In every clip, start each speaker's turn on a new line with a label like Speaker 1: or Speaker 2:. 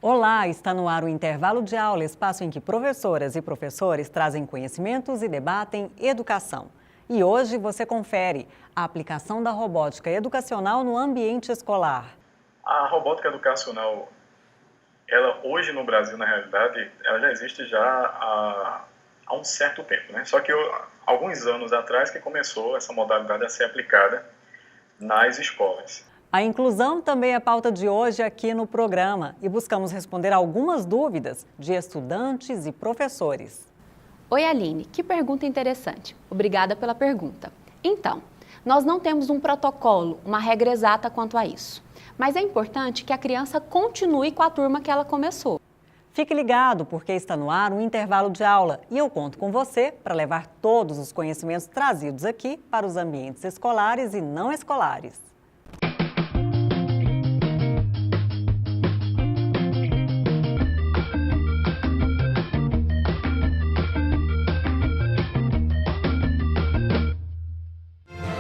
Speaker 1: Olá, está no ar o intervalo de aula, espaço em que professoras e professores trazem conhecimentos e debatem educação. E hoje você confere a aplicação da robótica educacional no ambiente escolar.
Speaker 2: A robótica educacional, ela hoje no Brasil, na realidade, ela já existe já há um certo tempo, né? Só que alguns anos atrás que começou essa modalidade a ser aplicada nas escolas.
Speaker 1: A inclusão também é pauta de hoje aqui no programa e buscamos responder algumas dúvidas de estudantes e professores.
Speaker 3: Oi, Aline, que pergunta interessante. Obrigada pela pergunta. Então, nós não temos um protocolo, uma regra exata quanto a isso. Mas é importante que a criança continue com a turma que ela começou.
Speaker 1: Fique ligado, porque está no ar um intervalo de aula e eu conto com você para levar todos os conhecimentos trazidos aqui para os ambientes escolares e não escolares.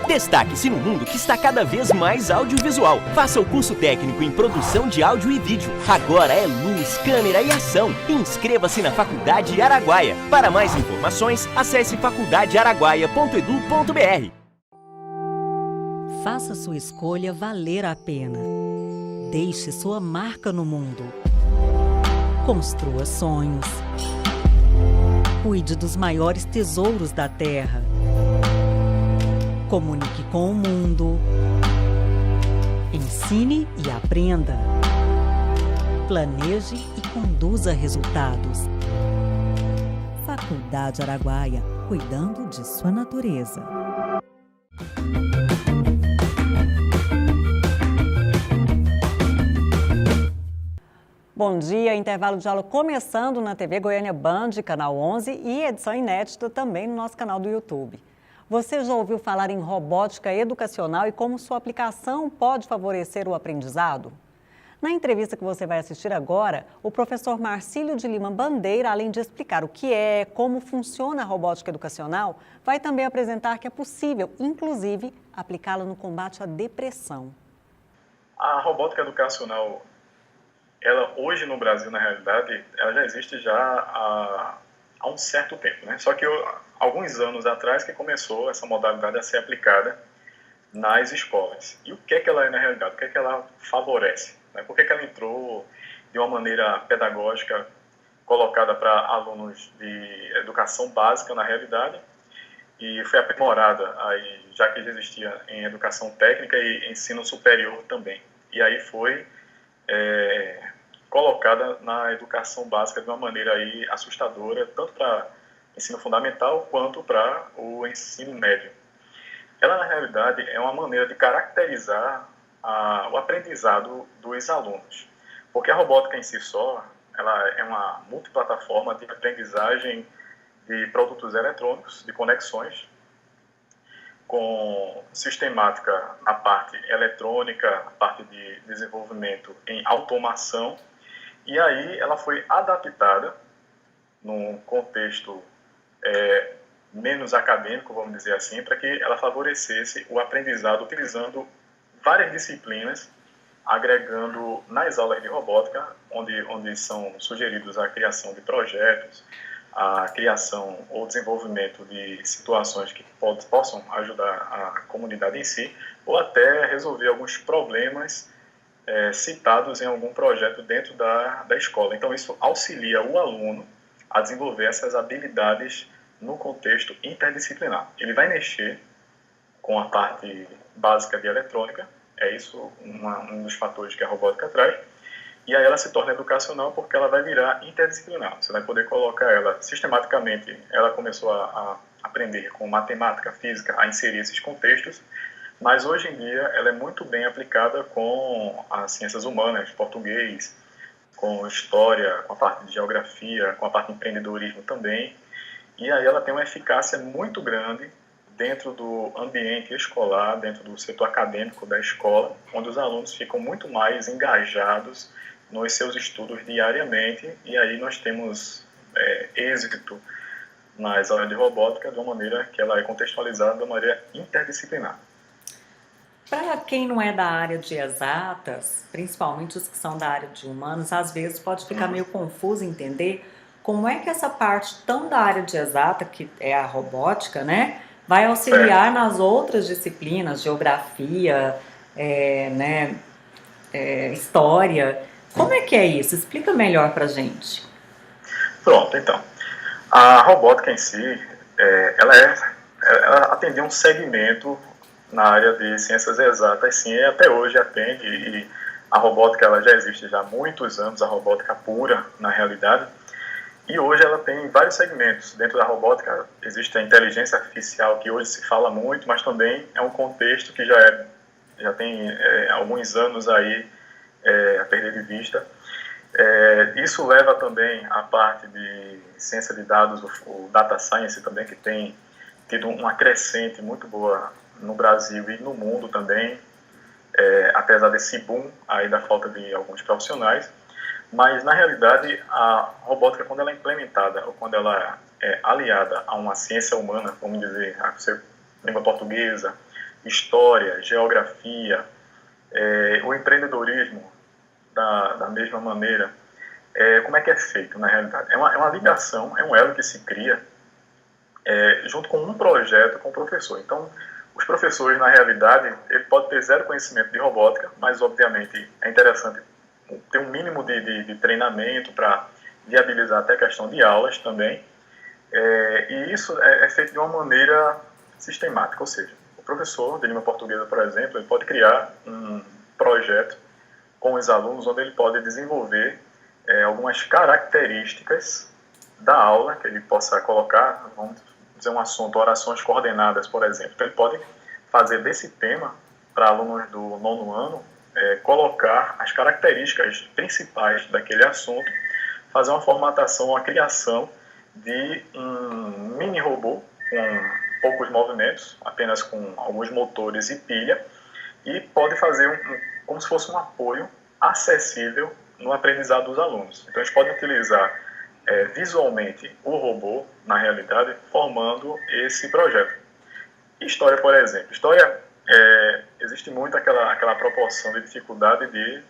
Speaker 4: Destaque-se no mundo que está cada vez mais audiovisual. Faça o curso técnico em produção de áudio e vídeo. Agora é luz, câmera e ação. Inscreva-se na Faculdade Araguaia. Para mais informações, acesse faculdadearaguaia.edu.br.
Speaker 1: Faça sua escolha valer a pena. Deixe sua marca no mundo. Construa sonhos. Cuide dos maiores tesouros da terra. Comunique com o mundo. Ensine e aprenda. Planeje e conduza resultados. Faculdade Araguaia, cuidando de sua natureza. Bom dia, intervalo de aula começando na TV Goiânia Band, canal 11 e edição inédita também no nosso canal do YouTube. Você já ouviu falar em robótica educacional e como sua aplicação pode favorecer o aprendizado? Na entrevista que você vai assistir agora, o professor Marcílio de Lima Bandeira, além de explicar o que é, como funciona a robótica educacional, vai também apresentar que é possível, inclusive, aplicá-la no combate à depressão.
Speaker 2: A robótica educacional, ela hoje no Brasil, na realidade, ela já existe já há um certo tempo, né? Só que alguns anos atrás que começou essa modalidade a ser aplicada nas escolas. E o que é que ela é na realidade? O que é que ela favorece? Né? Por que é que ela entrou de uma maneira pedagógica colocada para alunos de educação básica na realidade e foi aprimorada aí, já que já existia em educação técnica e ensino superior também. E aí foi colocada na educação básica de uma maneira aí assustadora, tanto para ensino fundamental quanto para o ensino médio. Ela, na realidade, é uma maneira de caracterizar o aprendizado dos alunos, porque a robótica em si só, ela é uma multiplataforma de aprendizagem de produtos eletrônicos, de conexões, com sistemática na parte eletrônica, a parte de desenvolvimento em automação, e aí ela foi adaptada num contexto menos acadêmico, vamos dizer assim, para que ela favorecesse o aprendizado utilizando várias disciplinas, agregando nas aulas de robótica, onde são sugeridos a criação de projetos, a criação ou desenvolvimento de situações que possam ajudar a comunidade em si, ou até resolver alguns problemas citados em algum projeto dentro da escola. Então, isso auxilia o aluno a desenvolver essas habilidades no contexto interdisciplinar. Ele vai mexer com a parte básica de eletrônica, é isso um dos fatores que a robótica traz, e aí ela se torna educacional porque ela vai virar interdisciplinar. Você vai poder colocar ela sistematicamente, ela começou a aprender com matemática, física, a inserir esses contextos, mas hoje em dia ela é muito bem aplicada com as ciências humanas, português, com história, com a parte de geografia, com a parte de empreendedorismo também. E aí ela tem uma eficácia muito grande dentro do ambiente escolar, dentro do setor acadêmico da escola, onde os alunos ficam muito mais engajados nos seus estudos diariamente, e aí nós temos êxito nas aulas de robótica de uma maneira que ela é contextualizada de uma maneira interdisciplinar.
Speaker 1: Para quem não é da área de exatas, principalmente os que são da área de humanos, às vezes pode ficar meio confuso entender como é que essa parte tão da área de exata, que é a robótica, né, vai auxiliar nas outras disciplinas, geografia, história. Como é que é isso? Explica melhor para a gente.
Speaker 2: Pronto, então. A robótica em si, ela atendia um segmento na área de ciências exatas, sim, e até hoje atende, e a robótica ela já existe já há muitos anos, a robótica pura, na realidade, e hoje ela tem vários segmentos. Dentro da robótica existe a inteligência artificial, que hoje se fala muito, mas também é um contexto que já tem alguns anos aí a perder de vista. Isso leva também à parte de ciência de dados, o data science também, que tem tido uma crescente muito boa no Brasil e no mundo também, apesar desse boom aí da falta de alguns profissionais. Mas, na realidade, a robótica, quando ela é implementada ou quando ela é aliada a uma ciência humana, vamos dizer, língua portuguesa, história, geografia, o empreendedorismo, da mesma maneira, como é que é feito, na realidade? É uma ligação, é um elo que se cria junto com um projeto com o professor. Então, os professores, na realidade, ele pode ter zero conhecimento de robótica, mas, obviamente, é interessante ter um mínimo de treinamento para viabilizar até a questão de aulas também. E isso é feito de uma maneira sistemática, ou seja, o professor de língua portuguesa, por exemplo, ele pode criar um projeto com os alunos onde ele pode desenvolver algumas características da aula que ele possa colocar, vamos dizer um assunto, orações coordenadas, por exemplo. Então, ele pode fazer desse tema, para alunos do 9º ano, colocar as características principais daquele assunto, fazer uma formatação, uma criação de um mini robô com poucos movimentos, apenas com alguns motores e pilha, e pode fazer como se fosse um apoio acessível no aprendizado dos alunos. Então, eles podem utilizar visualmente o robô, na realidade, formando esse projeto. História, por exemplo. História, existe muito aquela proporção de dificuldade de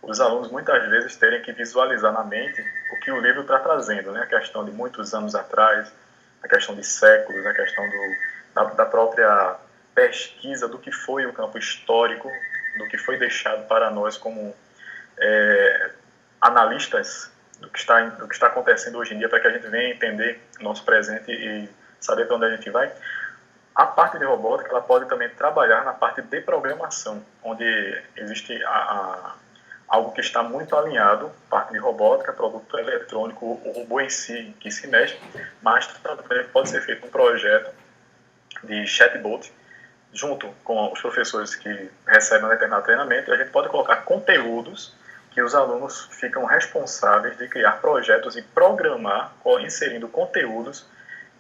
Speaker 2: os alunos muitas vezes terem que visualizar na mente o que o livro está trazendo, né? A questão de muitos anos atrás, a questão de séculos, a questão da própria pesquisa do que foi o campo histórico, do que foi deixado para nós como analistas do que está acontecendo hoje em dia, para que a gente venha entender o nosso presente e saber para onde a gente vai. A parte de robótica ela pode também trabalhar na parte de programação, onde existe algo que está muito alinhado, parte de robótica, produto eletrônico, o robô em si que se mexe, mas também pode ser feito um projeto de chatbot, junto com os professores que recebem um determinado treinamento, e a gente pode colocar conteúdos que os alunos ficam responsáveis de criar projetos e programar, inserindo conteúdos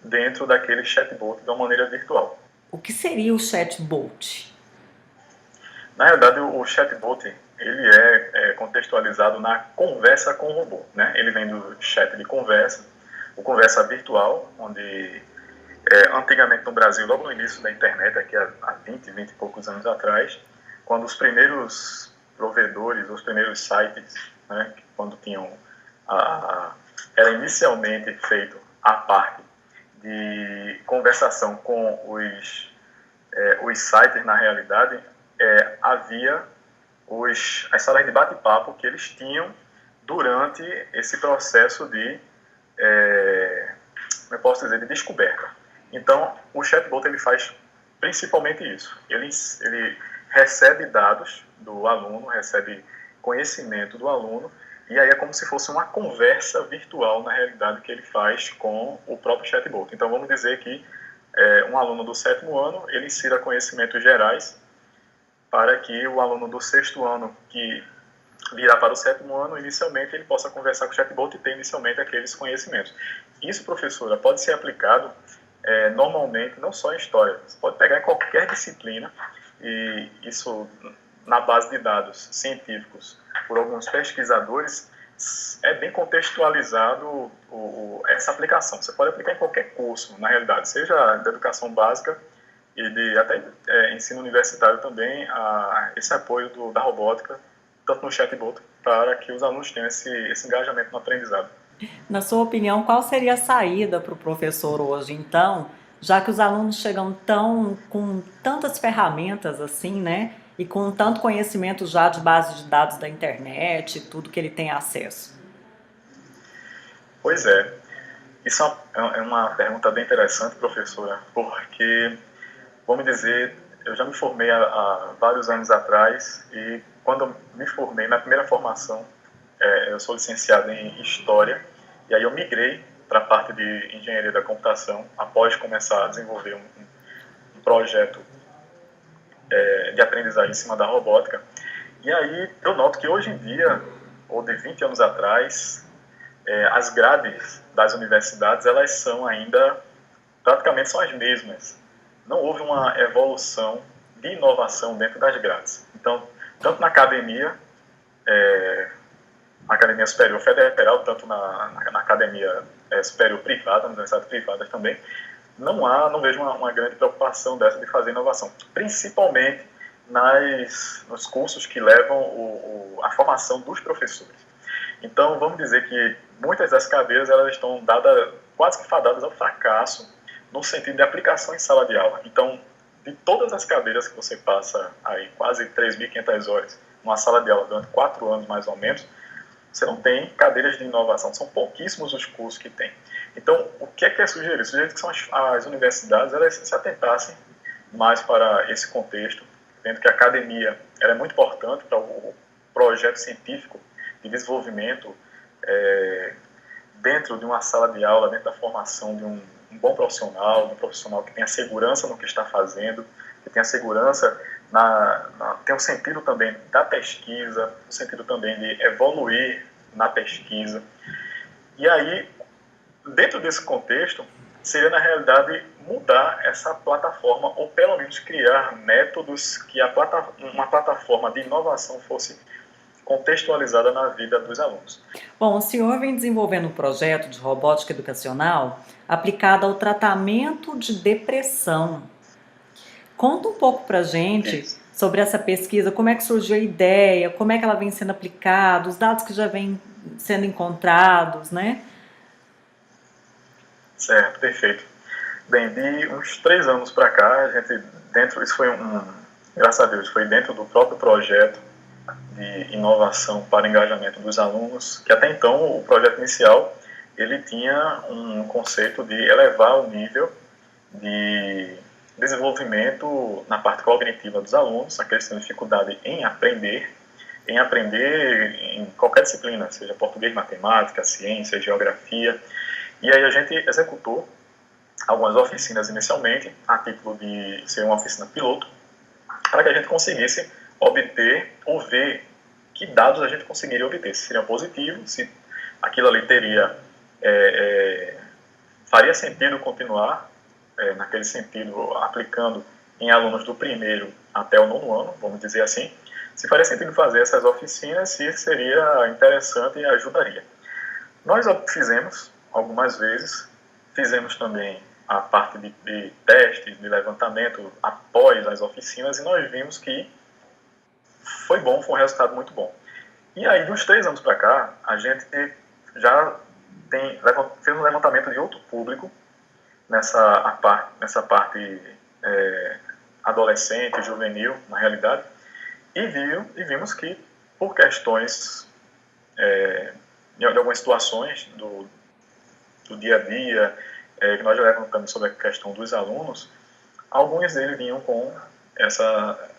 Speaker 2: dentro daquele chatbot de uma maneira virtual.
Speaker 1: O que seria o chatbot?
Speaker 2: Na realidade, o chatbot ele é contextualizado na conversa com o robô, né? Ele vem do chat de conversa, o conversa virtual, onde antigamente no Brasil, logo no início da internet, aqui há 20 e poucos anos atrás, quando os primeiros provedores, os primeiros sites, né, quando tinham era inicialmente feito a parte de conversação com os sites, na realidade, havia as salas de bate-papo que eles tinham durante esse processo de, como eu posso dizer, de descoberta. Então, o chatbot ele faz principalmente isso. Ele recebe dados do aluno, recebe conhecimento do aluno, e aí é como se fosse uma conversa virtual, na realidade, que ele faz com o próprio chatbot. Então, vamos dizer que um aluno do 7º ano, ele insira conhecimentos gerais para que o aluno do 6º ano, que virá para o 7º ano, inicialmente ele possa conversar com o chatbot e ter inicialmente aqueles conhecimentos. Isso, professora, pode ser aplicado normalmente, não só em história. Você pode pegar em qualquer disciplina, e isso, na base de dados científicos, por alguns pesquisadores, é bem contextualizado essa aplicação. Você pode aplicar em qualquer curso, na realidade, seja da educação básica e de até ensino universitário também, esse apoio da robótica, tanto no chatbot, para que os alunos tenham esse engajamento no aprendizado.
Speaker 1: Na sua opinião, qual seria a saída para o professor hoje, então, já que os alunos chegam com tantas ferramentas assim, né? E com tanto conhecimento já de base de dados da internet, tudo que ele tem acesso?
Speaker 2: Pois é, isso é uma pergunta bem interessante, professora, porque, vamos dizer, eu já me formei há vários anos atrás e quando eu me formei, na primeira formação, eu sou licenciado em História e aí eu migrei para a parte de Engenharia da Computação após começar a desenvolver um projeto de aprendizagem em cima da robótica. E aí eu noto que hoje em dia, ou de 20 anos atrás, as grades das universidades, elas são ainda, praticamente são as mesmas. Não houve uma evolução de inovação dentro das grades. Então, tanto na academia, Academia Superior Federal, tanto na Academia Superior Privada, nas universidades privadas também, não vejo uma grande preocupação dessa de fazer inovação, principalmente nos cursos que levam a formação dos professores. Então, vamos dizer que muitas das cadeiras elas estão quase que fadadas ao fracasso no sentido de aplicação em sala de aula. Então, de todas as cadeiras que você passa aí quase 3.500 horas numa sala de aula durante 4 anos mais ou menos, você não tem cadeiras de inovação, são pouquíssimos os cursos que tem. Então, o que é sugerido? Sugerido que são as universidades elas se atentassem mais para esse contexto, vendo que a academia ela é muito importante para o projeto científico de desenvolvimento dentro de uma sala de aula, dentro da formação de um bom profissional, de um profissional que tenha segurança no que está fazendo, que tenha segurança, tem um sentido também da pesquisa, um sentido também de evoluir na pesquisa. E aí, dentro desse contexto, seria na realidade mudar essa plataforma, ou pelo menos criar métodos que uma plataforma de inovação fosse contextualizada na vida dos alunos.
Speaker 1: Bom, o senhor vem desenvolvendo um projeto de robótica educacional aplicado ao tratamento de depressão. Conta um pouco pra gente sobre essa pesquisa, como é que surgiu a ideia, como é que ela vem sendo aplicada, os dados que já vêm sendo encontrados, né?
Speaker 2: Certo, perfeito. Bem, de uns 3 anos para cá, a gente, isso foi graças a Deus, foi dentro do próprio projeto de inovação para engajamento dos alunos, que até então o projeto inicial, ele tinha um conceito de elevar o nível de desenvolvimento na parte cognitiva dos alunos, aqueles que têm dificuldade em aprender em qualquer disciplina, seja português, matemática, ciência, geografia. E aí a gente executou algumas oficinas inicialmente, a título de ser uma oficina piloto, para que a gente conseguisse obter ou ver que dados a gente conseguiria obter, se seriam positivos, se aquilo ali faria sentido continuar naquele sentido, aplicando em alunos do 1º até o 9º ano, vamos dizer assim, se faria sentido fazer essas oficinas, se seria interessante e ajudaria. Nós fizemos algumas vezes, fizemos também a parte de testes, de levantamento após as oficinas, e nós vimos que foi bom, foi um resultado muito bom. E aí, dos 3 anos para cá, a gente já fez um levantamento de outro público nessa parte adolescente, juvenil, na realidade, e vimos que, por questões de algumas situações do dia a dia, que nós já levantamos sobre a questão dos alunos, alguns deles vinham com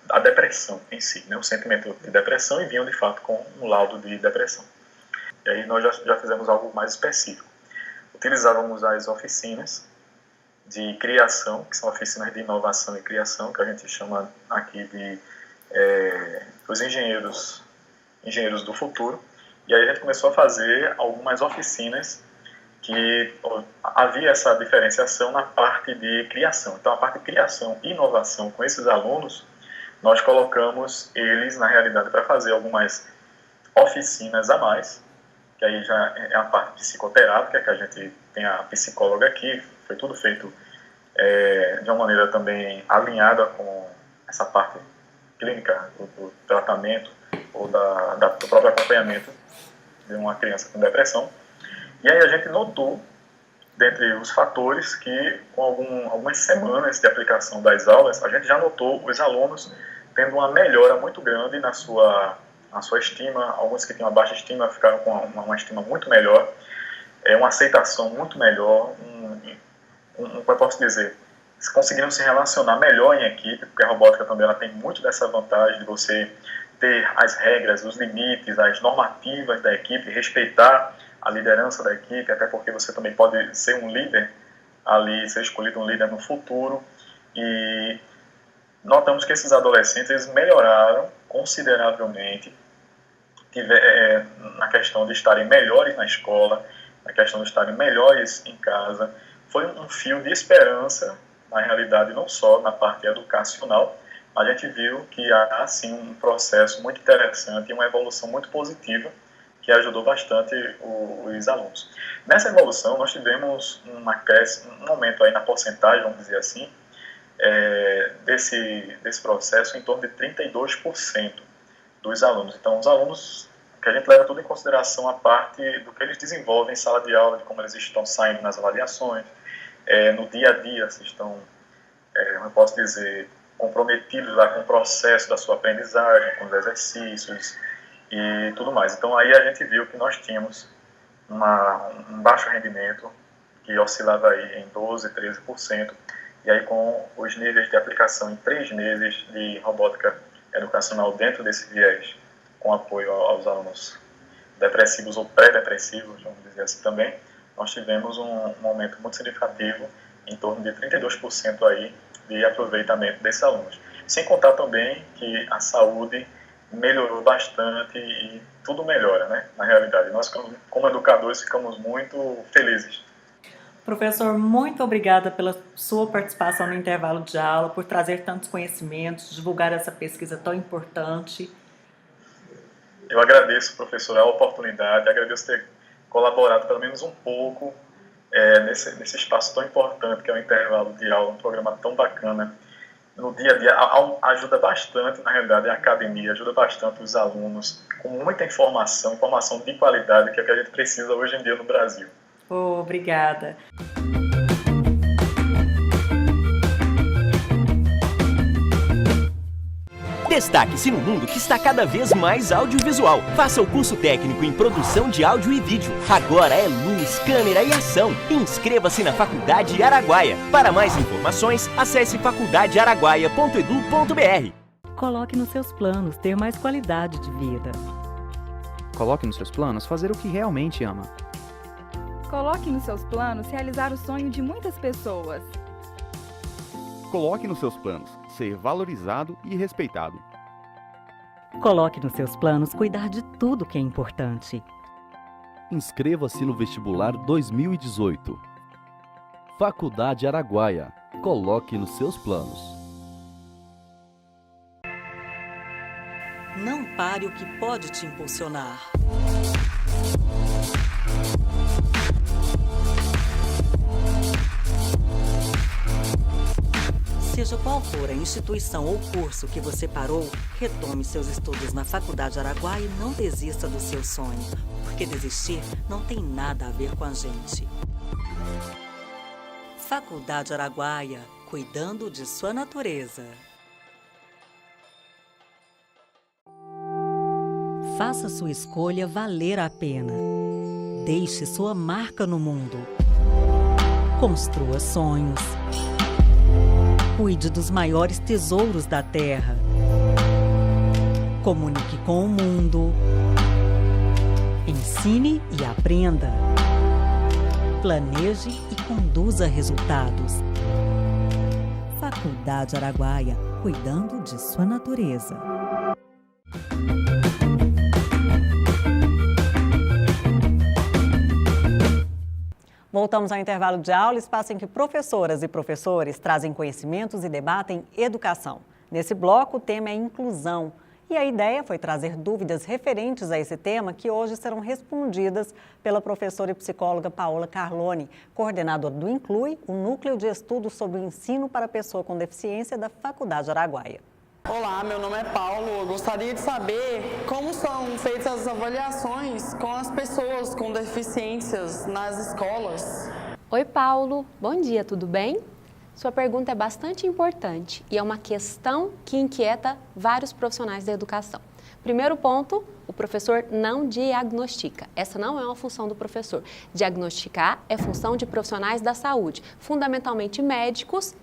Speaker 2: a depressão em si, né, o sentimento de depressão, e vinham de fato com um laudo de depressão. E aí nós já fizemos algo mais específico. Utilizávamos as oficinas de criação, que são oficinas de inovação e criação, que a gente chama aqui de os engenheiros do futuro. E aí a gente começou a fazer algumas oficinas que havia essa diferenciação na parte de criação. Então, a parte de criação e inovação com esses alunos, nós colocamos eles, na realidade, para fazer algumas oficinas a mais, que aí já é a parte psicoterápica, que a gente tem a psicóloga aqui, foi tudo feito de uma maneira também alinhada com essa parte clínica do tratamento ou do próprio acompanhamento de uma criança com depressão. E aí a gente notou, dentre os fatores, que com algumas semanas de aplicação das aulas, a gente já notou os alunos tendo uma melhora muito grande na sua estima. Alguns que tinham uma baixa estima ficaram com uma estima muito melhor, uma aceitação muito melhor, como eu posso dizer, conseguiram se relacionar melhor em equipe, porque a robótica também ela tem muito dessa vantagem de você ter as regras, os limites, as normativas da equipe, respeitar a liderança da equipe, até porque você também pode ser um líder ali, ser escolhido um líder no futuro. E notamos que esses adolescentes eles melhoraram consideravelmente na questão de estarem melhores na escola, na questão de estarem melhores em casa. Foi um fio de esperança, na realidade, não só na parte educacional. A gente viu que há, sim, um processo muito interessante e uma evolução muito positiva que ajudou bastante os alunos. Nessa evolução, nós tivemos um aumento aí na porcentagem, vamos dizer assim, desse processo em torno de 32% dos alunos. Então, os alunos, que a gente leva tudo em consideração a parte do que eles desenvolvem em sala de aula, de como eles estão saindo nas avaliações, no dia a dia, se estão, eu posso dizer, comprometidos lá com o processo da sua aprendizagem, com os exercícios e tudo mais. Então, aí a gente viu que nós tínhamos um baixo rendimento, que oscilava aí em 12%, 13%, e aí com os níveis de aplicação em 3 meses de robótica educacional dentro desse viés, com apoio aos alunos depressivos ou pré-depressivos, vamos dizer assim também, nós tivemos um aumento muito significativo, em torno de 32% aí de aproveitamento desses alunos. Sem contar também que a saúde melhorou bastante e tudo melhora, né? Na realidade, nós como educadores ficamos muito felizes.
Speaker 1: Professor, muito obrigada pela sua participação no intervalo de aula, por trazer tantos conhecimentos, divulgar essa pesquisa tão importante.
Speaker 2: Eu agradeço, professor, a oportunidade, agradeço ter colaborado pelo menos um pouco nesse espaço tão importante que é o intervalo de aula, um programa tão bacana. No dia a dia, ajuda bastante, na realidade, a academia, ajuda bastante os alunos, com muita informação de qualidade, que é o que a gente precisa hoje em dia no Brasil.
Speaker 1: Obrigada.
Speaker 4: Destaque-se no mundo que está cada vez mais audiovisual. Faça o curso técnico em produção de áudio e vídeo. Agora é luz, câmera e ação. Inscreva-se na Faculdade Araguaia. Para mais informações, acesse faculdadearaguaia.edu.br.
Speaker 1: Coloque nos seus planos ter mais qualidade de vida.
Speaker 5: Coloque nos seus planos fazer o que realmente ama.
Speaker 6: Coloque nos seus planos realizar o sonho de muitas pessoas.
Speaker 7: Coloque nos seus planos ser valorizado e respeitado.
Speaker 1: Coloque nos seus planos cuidar de tudo que é importante.
Speaker 8: Inscreva-se no vestibular 2018. Faculdade Araguaia. Coloque nos seus planos.
Speaker 1: Não pare o que pode te impulsionar. Seja qual for a instituição ou curso que você parou, retome seus estudos na Faculdade Araguaia e não desista do seu sonho, porque desistir não tem nada a ver com a gente. Faculdade Araguaia, cuidando de sua natureza. Faça sua escolha valer a pena. Deixe sua marca no mundo. Construa sonhos. Cuide dos maiores tesouros da Terra. Comunique com o mundo. Ensine e aprenda. Planeje e conduza resultados. Faculdade Araguaia, cuidando de sua natureza. Voltamos ao intervalo de aula, espaço em que professoras e professores trazem conhecimentos e debatem educação. Nesse bloco, o tema é inclusão. E a ideia foi trazer dúvidas referentes a esse tema que hoje serão respondidas pela professora e psicóloga Paola Carlone, coordenadora do Inclui, o Núcleo de Estudos sobre o Ensino para Pessoa com Deficiência da Faculdade Araguaia.
Speaker 9: Olá, meu nome é Paulo. Eu gostaria de saber como são feitas as avaliações com as pessoas com deficiências nas escolas.
Speaker 3: Oi, Paulo. Bom dia, tudo bem? Sua pergunta é bastante importante e é uma questão que inquieta vários profissionais da educação. Primeiro ponto, o professor não diagnostica. Essa não é uma função do professor. Diagnosticar é função de profissionais da saúde, fundamentalmente médicos,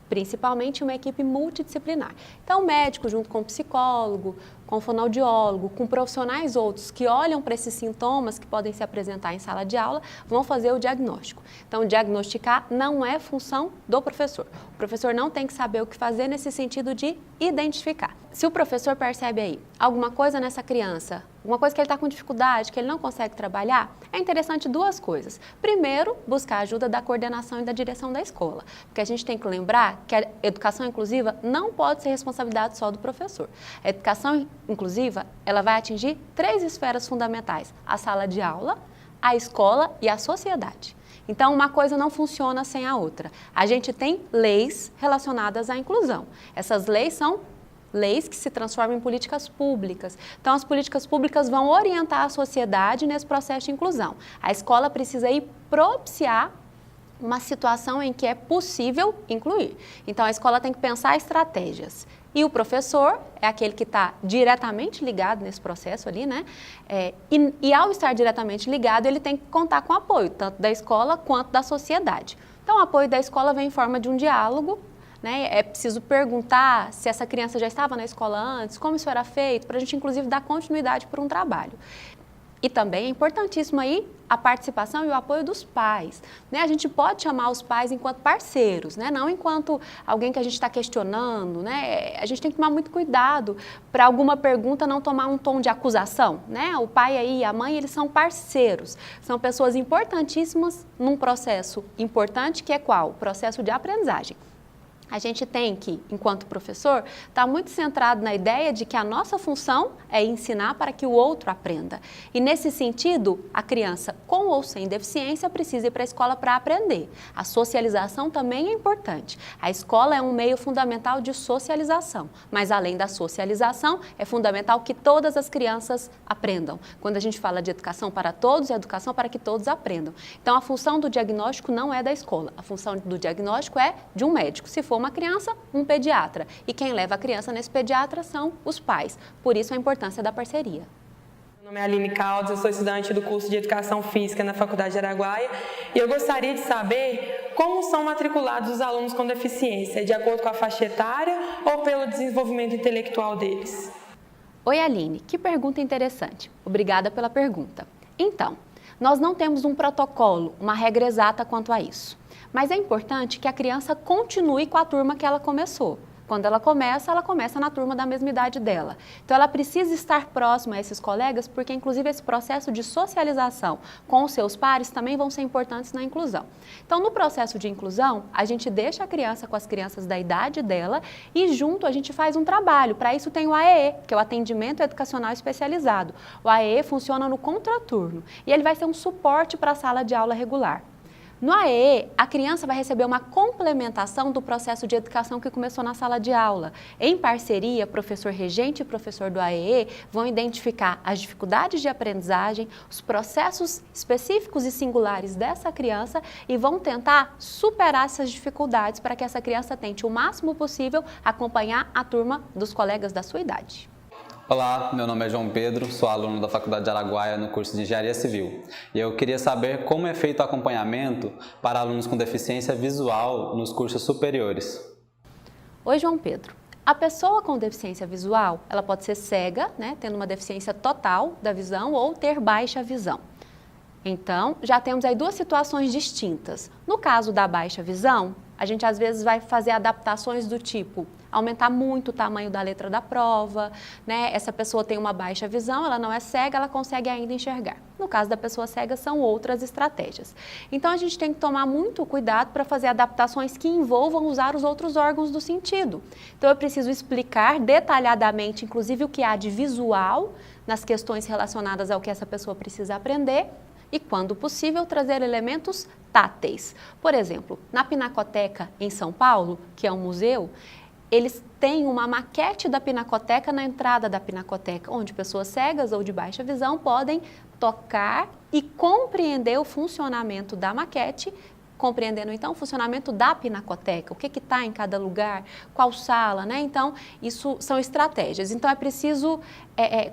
Speaker 3: principalmente uma equipe multidisciplinar. Então, médico junto com psicólogo, com fonoaudiólogo, com profissionais outros que olham para esses sintomas que podem se apresentar em sala de aula, vão fazer o diagnóstico. Então, diagnosticar não é função do professor. O professor não tem que saber o que fazer nesse sentido de identificar. Se o professor percebe aí alguma coisa nessa criança, alguma coisa que ele está com dificuldade, que ele não consegue trabalhar, é interessante duas coisas. Primeiro, buscar a ajuda da coordenação e da direção da escola, porque a gente tem que lembrar que a educação inclusiva não pode ser responsabilidade só do professor. A educação inclusiva, ela vai atingir 3 esferas fundamentais: a sala de aula, a escola e a sociedade. Então, uma coisa não funciona sem a outra. A gente tem leis relacionadas à inclusão. Essas leis são leis que se transformam em políticas públicas. Então, as políticas públicas vão orientar a sociedade nesse processo de inclusão. A escola precisa aí propiciar uma situação em que é possível incluir. Então, a escola tem que pensar estratégias. E o professor é aquele que está diretamente ligado nesse processo ali, né? E ao estar diretamente ligado, ele tem que contar com apoio, tanto da escola quanto da sociedade. Então, o apoio da escola vem em forma de um diálogo, né? É preciso perguntar se essa criança já estava na escola antes, como isso era feito, para a gente, inclusive, dar continuidade para um trabalho. E também é importantíssimo aí a participação e o apoio dos pais, né? A gente pode chamar os pais enquanto parceiros, né? Não enquanto alguém que a gente está questionando, né? A gente tem que tomar muito cuidado para alguma pergunta não tomar um tom de acusação, né? O pai aí e a mãe, eles são parceiros, são pessoas importantíssimas num processo importante que é qual? O processo de aprendizagem. A gente tem que, enquanto professor, estar muito centrado na ideia de que a nossa função é ensinar para que o outro aprenda. E nesse sentido, a criança com ou sem deficiência precisa ir para a escola para aprender. A socialização também é importante. A escola é um meio fundamental de socialização, mas além da socialização, é fundamental que todas as crianças aprendam. Quando a gente fala de educação para todos, é educação para que todos aprendam. Então, a função do diagnóstico não é da escola. A função do diagnóstico é de um médico. Se for uma criança, um pediatra. E quem leva a criança nesse pediatra são os pais. Por isso a importância da parceria.
Speaker 10: Meu nome é Aline Caldas, eu sou estudante do curso de Educação Física na Faculdade de Araguaia e eu gostaria de saber como são matriculados os alunos com deficiência, de acordo com a faixa etária ou pelo desenvolvimento intelectual deles?
Speaker 3: Oi, Aline, que pergunta interessante. Obrigada pela pergunta. Então, nós não temos um protocolo, uma regra exata quanto a isso. Mas é importante que a criança continue com a turma que ela começou. Quando ela começa na turma da mesma idade dela. Então, ela precisa estar próxima a esses colegas, porque, inclusive, esse processo de socialização com os seus pares também vão ser importantes na inclusão. Então, no processo de inclusão, a gente deixa a criança com as crianças da idade dela e, junto, a gente faz um trabalho. Para isso, tem o AEE, que é o Atendimento Educacional Especializado. O AEE funciona no contraturno e ele vai ser um suporte para a sala de aula regular. No AEE, a criança vai receber uma complementação do processo de educação que começou na sala de aula. Em parceria, professor regente e professor do AEE vão identificar as dificuldades de aprendizagem, os processos específicos e singulares dessa criança e vão tentar superar essas dificuldades para que essa criança tente o máximo possível acompanhar a turma dos colegas da sua idade.
Speaker 11: Olá, meu nome é João Pedro, sou aluno da Faculdade de Araguaia no curso de Engenharia Civil e eu queria saber como é feito o acompanhamento para alunos com deficiência visual nos cursos superiores.
Speaker 3: Oi, João Pedro. A pessoa com deficiência visual, ela pode ser cega, né, tendo uma deficiência total da visão ou ter baixa visão. Então, já temos aí 2 situações distintas. No caso da baixa visão, a gente às vezes vai fazer adaptações do tipo aumentar muito o tamanho da letra da prova, né? Essa pessoa tem uma baixa visão, ela não é cega, ela consegue ainda enxergar. No caso da pessoa cega, são outras estratégias. Então, a gente tem que tomar muito cuidado para fazer adaptações que envolvam usar os outros órgãos do sentido. Então, eu preciso explicar detalhadamente, inclusive, o que há de visual nas questões relacionadas ao que essa pessoa precisa aprender e, quando possível, trazer elementos táteis. Por exemplo, na Pinacoteca, em São Paulo, que é um museu, eles têm uma maquete da Pinacoteca na entrada da Pinacoteca, onde pessoas cegas ou de baixa visão podem tocar e compreender o funcionamento da maquete, compreendendo então o funcionamento da Pinacoteca, o que está em cada lugar, qual sala, né? Então, isso são estratégias. Então, é preciso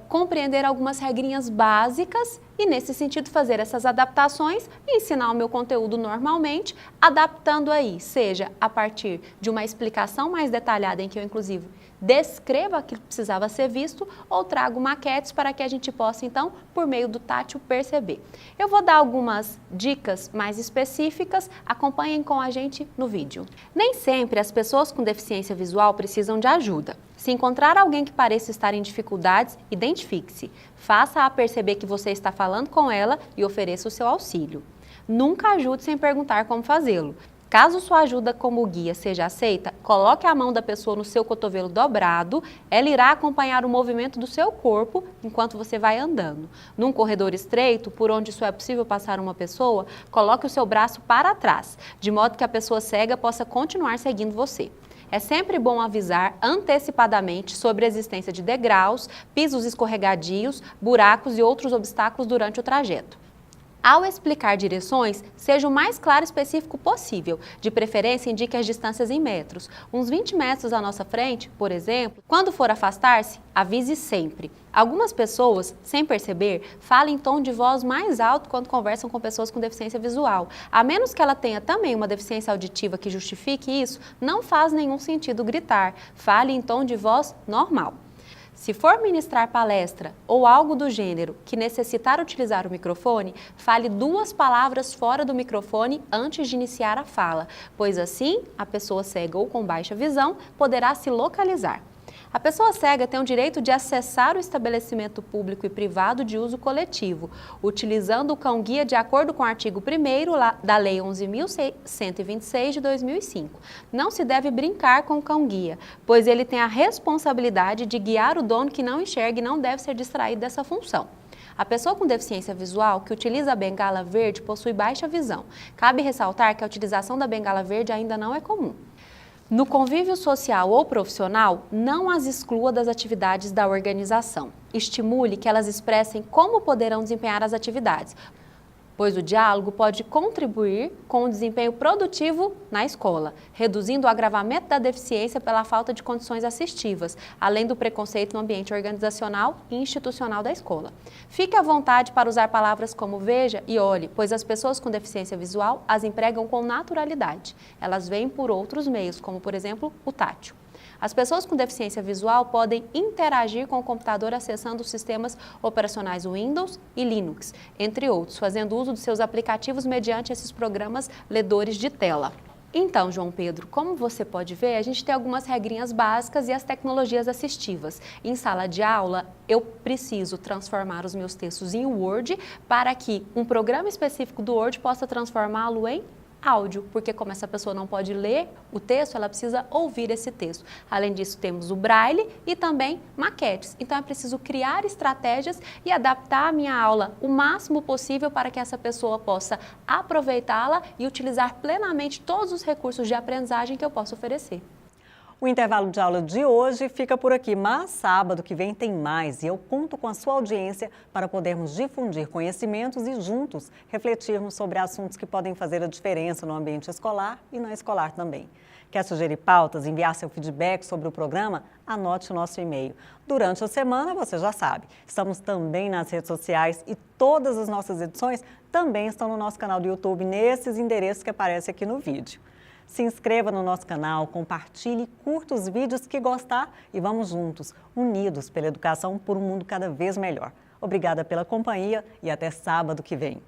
Speaker 3: compreender algumas regrinhas básicas e, nesse sentido, fazer essas adaptações e ensinar o meu conteúdo normalmente, adaptando aí, seja a partir de uma explicação mais detalhada em que eu, inclusive, descreva aquilo que precisava ser visto ou trago maquetes para que a gente possa, então, por meio do tátil, perceber. Eu vou dar algumas dicas mais específicas, acompanhem com a gente no vídeo. Nem sempre as pessoas com deficiência visual precisam de ajuda. Se encontrar alguém que pareça estar em dificuldades, identifique-se. Faça-a perceber que você está falando com ela e ofereça o seu auxílio. Nunca ajude sem perguntar como fazê-lo. Caso sua ajuda como guia seja aceita, coloque a mão da pessoa no seu cotovelo dobrado, ela irá acompanhar o movimento do seu corpo enquanto você vai andando. Num corredor estreito, por onde só é possível passar uma pessoa, coloque o seu braço para trás, de modo que a pessoa cega possa continuar seguindo você. É sempre bom avisar antecipadamente sobre a existência de degraus, pisos escorregadios, buracos e outros obstáculos durante o trajeto. Ao explicar direções, seja o mais claro e específico possível. De preferência, indique as distâncias em metros. Uns 20 metros à nossa frente, por exemplo. Quando for afastar-se, avise sempre. Algumas pessoas, sem perceber, falam em tom de voz mais alto quando conversam com pessoas com deficiência visual. A menos que ela tenha também uma deficiência auditiva que justifique isso, não faz nenhum sentido gritar. Fale em tom de voz normal. Se for ministrar palestra ou algo do gênero que necessitar utilizar o microfone, fale 2 palavras fora do microfone antes de iniciar a fala, pois assim a pessoa cega ou com baixa visão poderá se localizar. A pessoa cega tem o direito de acessar o estabelecimento público e privado de uso coletivo, utilizando o cão-guia de acordo com o artigo 1º da Lei 11.126 de 2005. Não se deve brincar com o cão-guia, pois ele tem a responsabilidade de guiar o dono que não enxerga e não deve ser distraído dessa função. A pessoa com deficiência visual que utiliza a bengala verde possui baixa visão. Cabe ressaltar que a utilização da bengala verde ainda não é comum. No convívio social ou profissional, não as exclua das atividades da organização. Estimule que elas expressem como poderão desempenhar as atividades, pois o diálogo pode contribuir com o desempenho produtivo na escola, reduzindo o agravamento da deficiência pela falta de condições assistivas, além do preconceito no ambiente organizacional e institucional da escola. Fique à vontade para usar palavras como veja e olhe, pois as pessoas com deficiência visual as empregam com naturalidade. Elas veem por outros meios, como por exemplo o tátil. As pessoas com deficiência visual podem interagir com o computador acessando os sistemas operacionais Windows e Linux, entre outros, fazendo uso de seus aplicativos mediante esses programas ledores de tela. Então, João Pedro, como você pode ver, a gente tem algumas regrinhas básicas e as tecnologias assistivas. Em sala de aula, eu preciso transformar os meus textos em Word para que um programa específico do Word possa transformá-lo em áudio, porque como essa pessoa não pode ler o texto, ela precisa ouvir esse texto. Além disso, temos o braille e também maquetes. Então, é preciso criar estratégias e adaptar a minha aula o máximo possível para que essa pessoa possa aproveitá-la e utilizar plenamente todos os recursos de aprendizagem que eu posso oferecer.
Speaker 1: O intervalo de aula de hoje fica por aqui, mas sábado que vem tem mais e eu conto com a sua audiência para podermos difundir conhecimentos e juntos refletirmos sobre assuntos que podem fazer a diferença no ambiente escolar e não escolar também. Quer sugerir pautas, enviar seu feedback sobre o programa? Anote o nosso e-mail. Durante a semana, você já sabe, estamos também nas redes sociais e todas as nossas edições também estão no nosso canal do YouTube, nesses endereços que aparecem aqui no vídeo. Se inscreva no nosso canal, compartilhe, curta os vídeos que gostar e vamos juntos, unidos pela educação por um mundo cada vez melhor. Obrigada pela companhia e até sábado que vem.